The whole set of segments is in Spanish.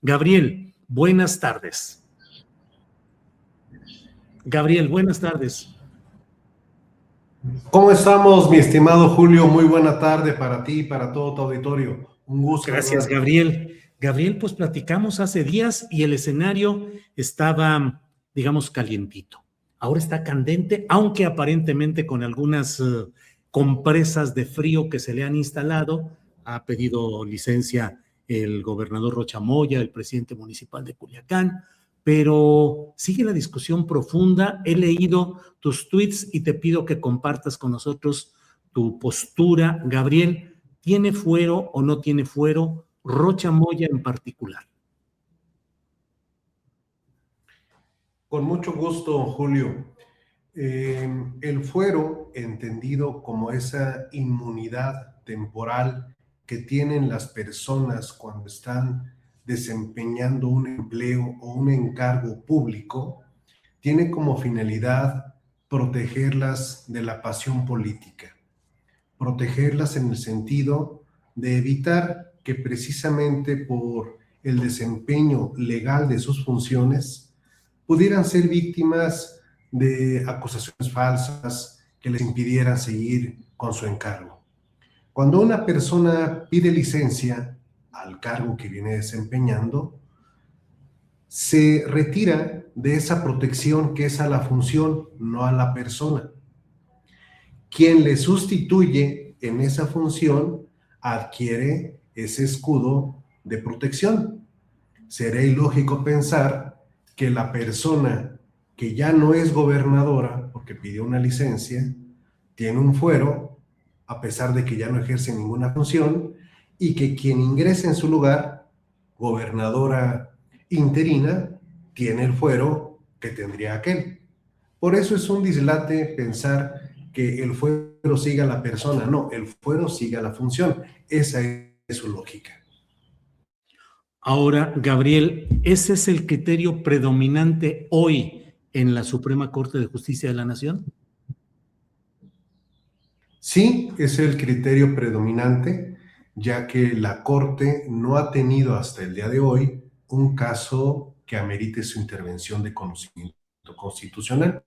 Gabriel, buenas tardes. Gabriel, buenas tardes. ¿Cómo estamos, mi estimado Julio? Muy buena tarde para ti y para todo tu auditorio. Un gusto. Gracias, Gabriel. Gabriel, pues platicamos hace días y el escenario estaba, digamos, calientito. Ahora está candente, aunque aparentemente con algunas compresas de frío que se le han instalado. Ha pedido licencia el gobernador Rocha Moya, el presidente municipal de Culiacán, pero sigue la discusión profunda. He leído tus tweets y te pido que compartas con nosotros tu postura. Gabriel, ¿tiene fuero o no tiene fuero Rocha Moya en particular? Con mucho gusto, Julio. El fuero, entendido como esa inmunidad temporal que tienen las personas cuando están desempeñando un empleo o un encargo público, tiene como finalidad protegerlas de la pasión política, protegerlas en el sentido de evitar que precisamente por el desempeño legal de sus funciones pudieran ser víctimas de acusaciones falsas que les impidieran seguir con su encargo. Cuando una persona pide licencia al cargo que viene desempeñando, se retira de esa protección que es a la función, no a la persona. Quien le sustituye en esa función adquiere ese escudo de protección. Sería ilógico pensar que la persona que ya no es gobernadora porque pidió una licencia, tiene un fuero, a pesar de que ya no ejerce ninguna función, y que quien ingrese en su lugar, gobernadora interina, tiene el fuero que tendría aquel. Por eso es un dislate pensar que el fuero siga a la persona. No, el fuero sigue a la función. Esa es su lógica. Ahora, Gabriel, ¿ese es el criterio predominante hoy en la Suprema Corte de Justicia de la Nación? Sí, es el criterio predominante, ya que la Corte no ha tenido hasta el día de hoy un caso que amerite su intervención de conocimiento constitucional.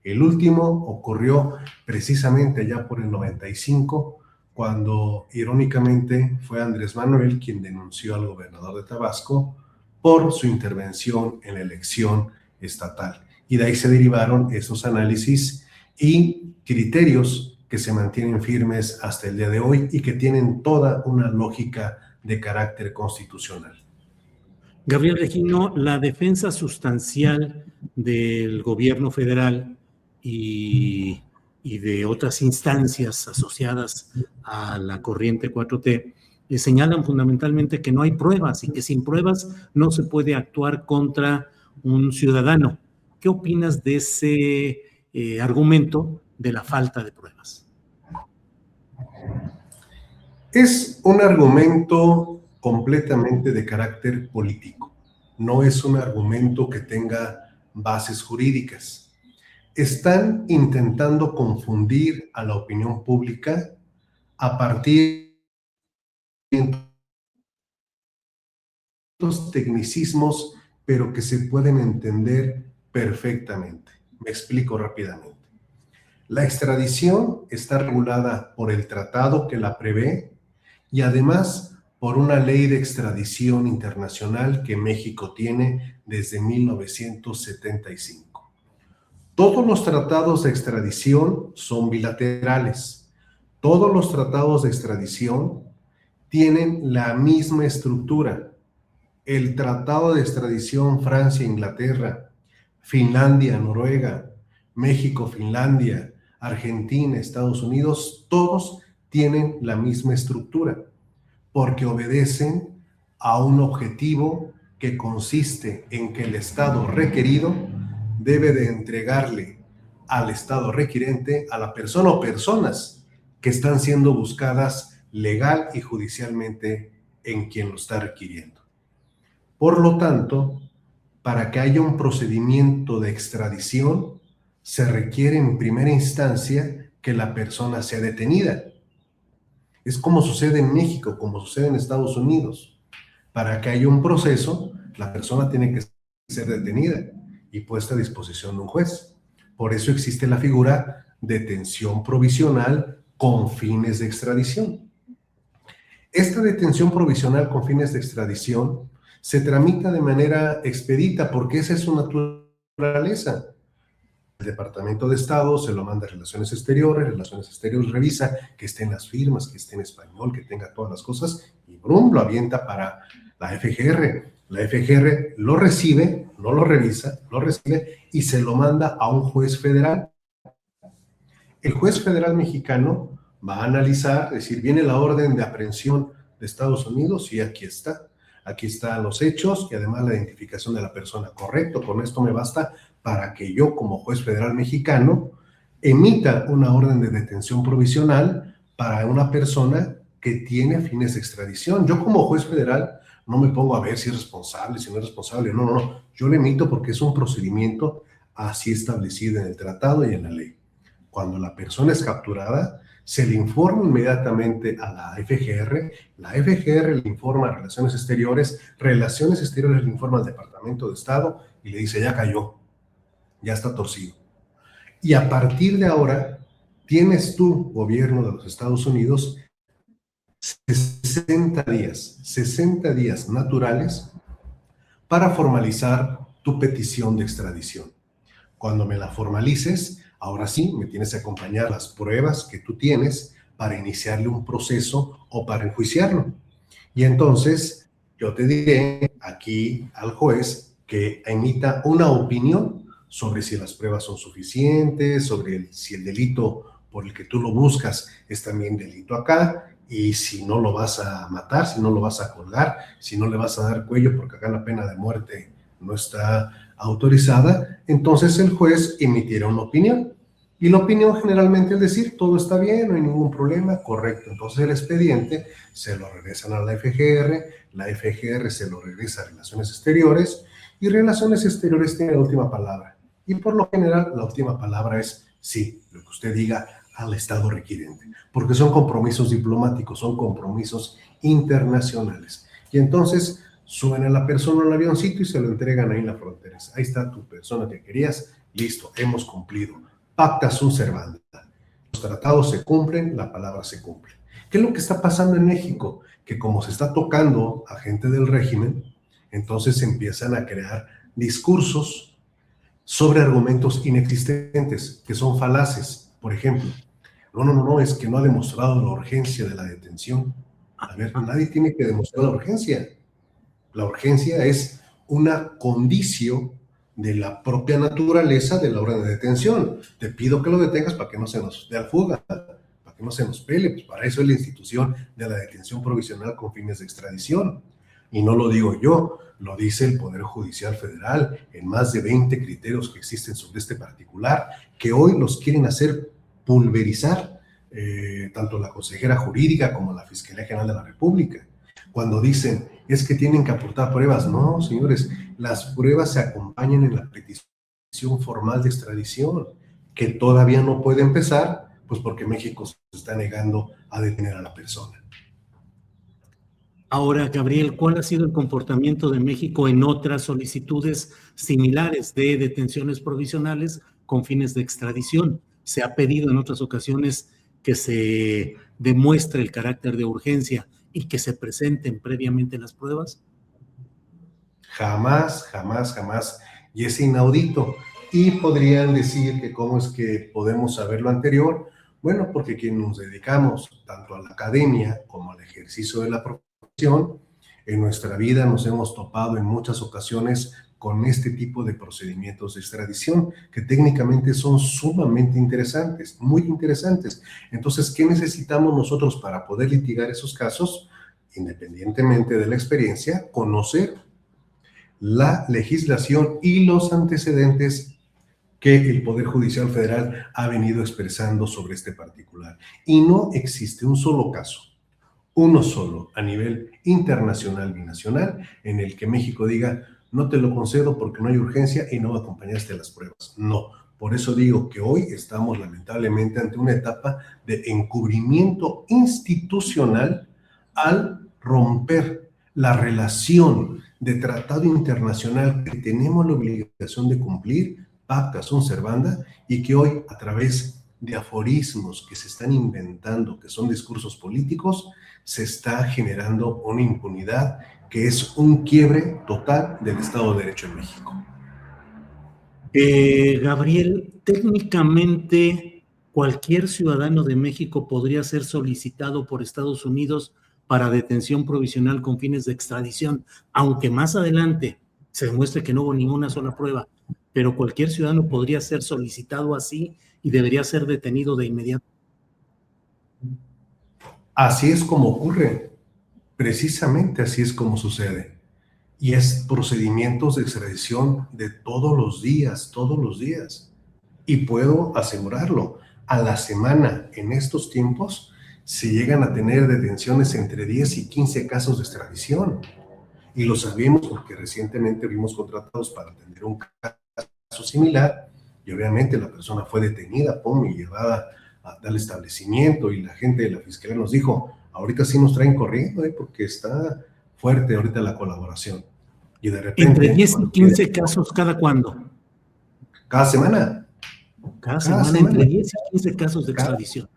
El último ocurrió precisamente allá por el 95, cuando irónicamente fue Andrés Manuel quien denunció al gobernador de Tabasco por su intervención en la elección estatal. Y de ahí se derivaron esos análisis y criterios que se mantienen firmes hasta el día de hoy y que tienen toda una lógica de carácter constitucional. Gabriel Regino, la defensa sustancial del gobierno federal y de otras instancias asociadas a la corriente 4T le señalan fundamentalmente que no hay pruebas y que sin pruebas no se puede actuar contra un ciudadano. ¿Qué opinas de ese argumento de la falta de pruebas? Es un argumento completamente de carácter político. No es un argumento que tenga bases jurídicas. Están intentando confundir a la opinión pública a partir de estos tecnicismos, pero que se pueden entender perfectamente. Me explico rápidamente. La extradición está regulada por el tratado que la prevé y además por una ley de extradición internacional que México tiene desde 1975. Todos los tratados de extradición son bilaterales. Todos los tratados de extradición tienen la misma estructura. El tratado de extradición Francia-Inglaterra, Finlandia-Noruega, México-Finlandia, Argentina, Estados Unidos, todos tienen la misma estructura, porque obedecen a un objetivo que consiste en que el Estado requerido debe de entregarle al Estado requirente a la persona o personas que están siendo buscadas legal y judicialmente en quien lo está requiriendo. Por lo tanto, para que haya un procedimiento de extradición, se requiere en primera instancia que la persona sea detenida. Es como sucede en México, como sucede en Estados Unidos. Para que haya un proceso, la persona tiene que ser detenida y puesta a disposición de un juez. Por eso existe la figura de detención provisional con fines de extradición. Esta detención provisional con fines de extradición se tramita de manera expedita porque esa es su naturaleza. El Departamento de Estado se lo manda a Relaciones Exteriores revisa que estén las firmas, que esté en español, que tenga todas las cosas, y brum, lo avienta para la FGR. La FGR lo recibe, no lo revisa, lo recibe y se lo manda a un juez federal. El juez federal mexicano va a analizar, es decir, viene la orden de aprehensión de Estados Unidos y aquí está. Aquí están los hechos y además la identificación de la persona. Correcto, con esto me basta para que yo, como juez federal mexicano, emita una orden de detención provisional para una persona que tiene fines de extradición. Yo, como juez federal, no me pongo a ver si es responsable, si no es responsable. No. Yo le emito porque es un procedimiento así establecido en el tratado y en la ley. Cuando la persona es capturada, se le informa inmediatamente a la FGR le informa a Relaciones Exteriores le informa al Departamento de Estado y le dice, ya cayó, ya está torcido. Y a partir de ahora, tienes tú, gobierno de los Estados Unidos, 60 días naturales para formalizar tu petición de extradición. Cuando me la formalices, ahora sí, me tienes que acompañar las pruebas que tú tienes para iniciarle un proceso o para enjuiciarlo. Y entonces yo te diré aquí al juez que emita una opinión sobre si las pruebas son suficientes, sobre si el delito por el que tú lo buscas es también delito acá, y si no lo vas a matar, si no lo vas a colgar, si no le vas a dar cuello porque acá la pena de muerte no está autorizada, entonces el juez emitirá una opinión. Y la opinión generalmente es decir, todo está bien, no hay ningún problema, correcto. Entonces el expediente se lo regresan a la FGR se lo regresa a Relaciones Exteriores, y Relaciones Exteriores tiene la última palabra. Y por lo general, la última palabra es sí, lo que usted diga al Estado requiriente, porque son compromisos diplomáticos, son compromisos internacionales. Y entonces suben a la persona al avioncito y se lo entregan ahí en la frontera. Ahí está tu persona que querías, listo, hemos cumplido. Pacta sunt servanda. Los tratados se cumplen, la palabra se cumple. ¿Qué es lo que está pasando en México? Que como se está tocando a gente del régimen, entonces se empiezan a crear discursos sobre argumentos inexistentes, que son falaces. Por ejemplo, no, es que no ha demostrado la urgencia de la detención. A ver, nadie tiene que demostrar la urgencia. La urgencia es una condición de la propia naturaleza de la orden de detención. Te pido que lo detengas para que no se nos dé a fuga, para que no se nos pele. Pues para eso es la institución de la detención provisional con fines de extradición. Y no lo digo yo, lo dice el Poder Judicial Federal en más de 20 criterios que existen sobre este particular, que hoy los quieren hacer pulverizar tanto la consejera jurídica como la Fiscalía General de la República. Cuando dicen, es que tienen que aportar pruebas. No, señores, las pruebas se acompañan en la petición formal de extradición, que todavía no puede empezar, pues porque México se está negando a detener a la persona. Ahora, Gabriel, ¿cuál ha sido el comportamiento de México en otras solicitudes similares de detenciones provisionales con fines de extradición? ¿Se ha pedido en otras ocasiones que se demuestre el carácter de urgencia y que se presenten previamente las pruebas? Jamás. Y es inaudito. Y podrían decir que cómo es que podemos saber lo anterior. Bueno, porque quienes nos dedicamos tanto a la academia como al ejercicio de la profesión, en nuestra vida nos hemos topado en muchas ocasiones con este tipo de procedimientos de extradición, que técnicamente son sumamente interesantes, muy interesantes. Entonces, ¿qué necesitamos nosotros para poder litigar esos casos? Independientemente de la experiencia, conocer la legislación y los antecedentes que el Poder Judicial Federal ha venido expresando sobre este particular. Y no existe un solo caso, uno solo, a nivel internacional y nacional, en el que México diga, no te lo concedo porque no hay urgencia y no acompañaste a las pruebas. No, por eso digo que hoy estamos lamentablemente ante una etapa de encubrimiento institucional al romper la relación de tratado internacional que tenemos la obligación de cumplir, pacta sunt servanda, y que hoy, a través de aforismos que se están inventando, que son discursos políticos, se está generando una impunidad que es un quiebre total del Estado de Derecho en México. Gabriel, técnicamente cualquier ciudadano de México podría ser solicitado por Estados Unidos para detención provisional con fines de extradición, aunque más adelante se demuestre que no hubo ninguna sola prueba, pero cualquier ciudadano podría ser solicitado así y debería ser detenido de inmediato. Así es como ocurre, precisamente así es como sucede. Y es procedimientos de extradición de todos los días, todos los días. Y puedo asegurarlo, a la semana, en estos tiempos, se llegan a tener detenciones entre 10 y 15 casos de extradición. Y lo sabemos porque recientemente vimos contratados para atender un caso similar, y obviamente la persona fue detenida, y llevada al establecimiento, y la gente de la fiscalía nos dijo, ahorita sí nos traen corriendo, porque está fuerte ahorita la colaboración. Y de repente... ¿Entre 10 y 15 casos cada cuándo? Cada semana. Cada semana, entre 10 y 15 casos de extradición.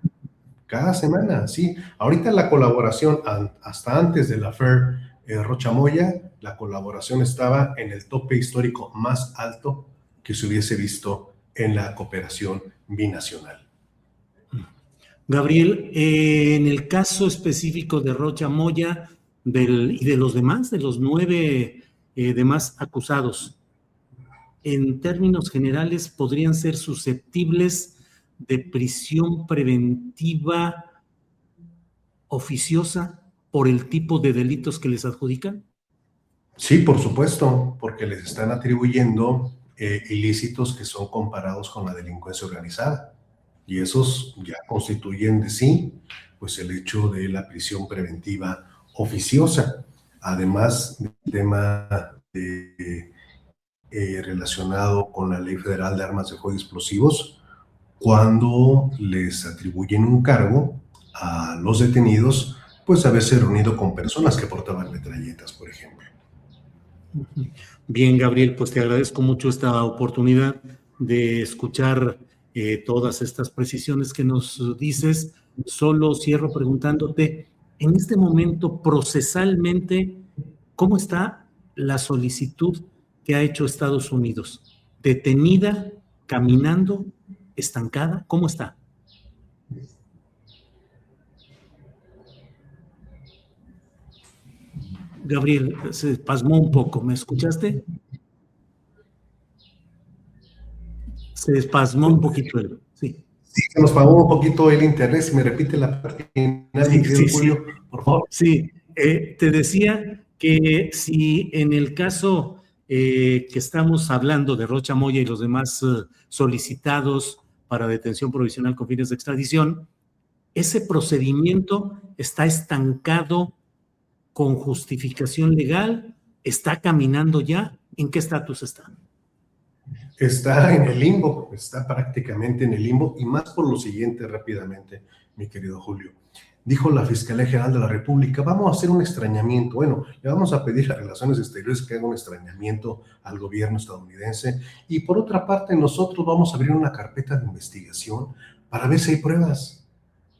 Cada semana, sí. Ahorita la colaboración, hasta antes de la FER Rocha Moya, la colaboración estaba en el tope histórico más alto que se hubiese visto en la cooperación binacional. Gabriel, en el caso específico de Rocha Moya y de los demás, de los 9 demás acusados, en términos generales podrían ser susceptibles de prisión preventiva oficiosa por el tipo de delitos que les adjudican? Sí, por supuesto, porque les están atribuyendo ilícitos que son comparados con la delincuencia organizada. Y esos ya constituyen de sí, pues el hecho de la prisión preventiva oficiosa. Además del tema relacionado con la Ley Federal de Armas de Fuego y Explosivos, cuando les atribuyen un cargo a los detenidos, pues haberse reunido con personas que portaban metralletas, por ejemplo. Bien, Gabriel, pues te agradezco mucho esta oportunidad de escuchar todas estas precisiones que nos dices. Solo cierro preguntándote, en este momento, procesalmente, ¿cómo está la solicitud que ha hecho Estados Unidos? ¿Detenida, caminando, estancada? ¿Cómo está? Gabriel, se pasmó un poco, ¿me escuchaste? Se espasmó un poquito él, sí. Sí, se nos pagó un poquito el internet. Si me repite la parte final, mi querido Julio, por favor. Sí, te decía que si en el caso que estamos hablando de Rocha Moya y los demás solicitados para detención provisional con fines de extradición, ese procedimiento está estancado con justificación legal, está caminando ya, ¿en qué estatus está? Está en el limbo, está prácticamente en el limbo, y más por lo siguiente rápidamente, mi querido Julio. Dijo la Fiscalía General de la República, vamos a hacer un extrañamiento. Bueno, le vamos a pedir a Relaciones Exteriores que haga un extrañamiento al gobierno estadounidense, y por otra parte nosotros vamos a abrir una carpeta de investigación para ver si hay pruebas.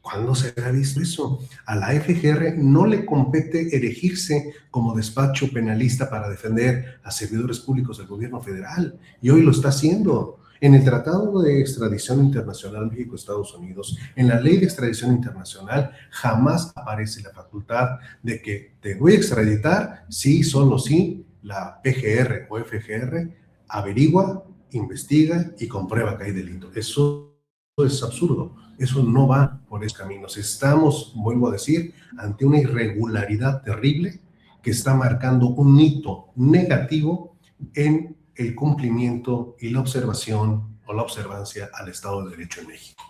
¿Cuándo se ha visto eso? A la FGR no le compete erigirse como despacho penalista para defender a servidores públicos del gobierno federal, y hoy lo está haciendo. En el Tratado de Extradición Internacional México-Estados Unidos, en la Ley de Extradición Internacional, jamás aparece la facultad de que te voy a extraditar si, solo si, la PGR o FGR averigua, investiga y comprueba que hay delito. Eso es absurdo. Eso no va por esos caminos. Estamos, vuelvo a decir, ante una irregularidad terrible que está marcando un hito negativo en el cumplimiento y la observación o la observancia al Estado de Derecho en México.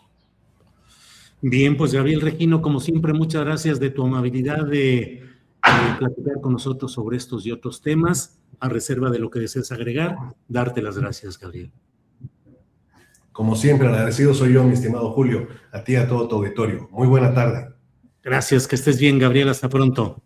Bien, pues Gabriel Regino, como siempre, muchas gracias de tu amabilidad de platicar con nosotros sobre estos y otros temas. A reserva de lo que desees agregar, darte las gracias, Gabriel. Como siempre, agradecido soy yo, mi estimado Julio, a ti y a todo tu auditorio. Muy buena tarde. Gracias, que estés bien, Gabriel. Hasta pronto.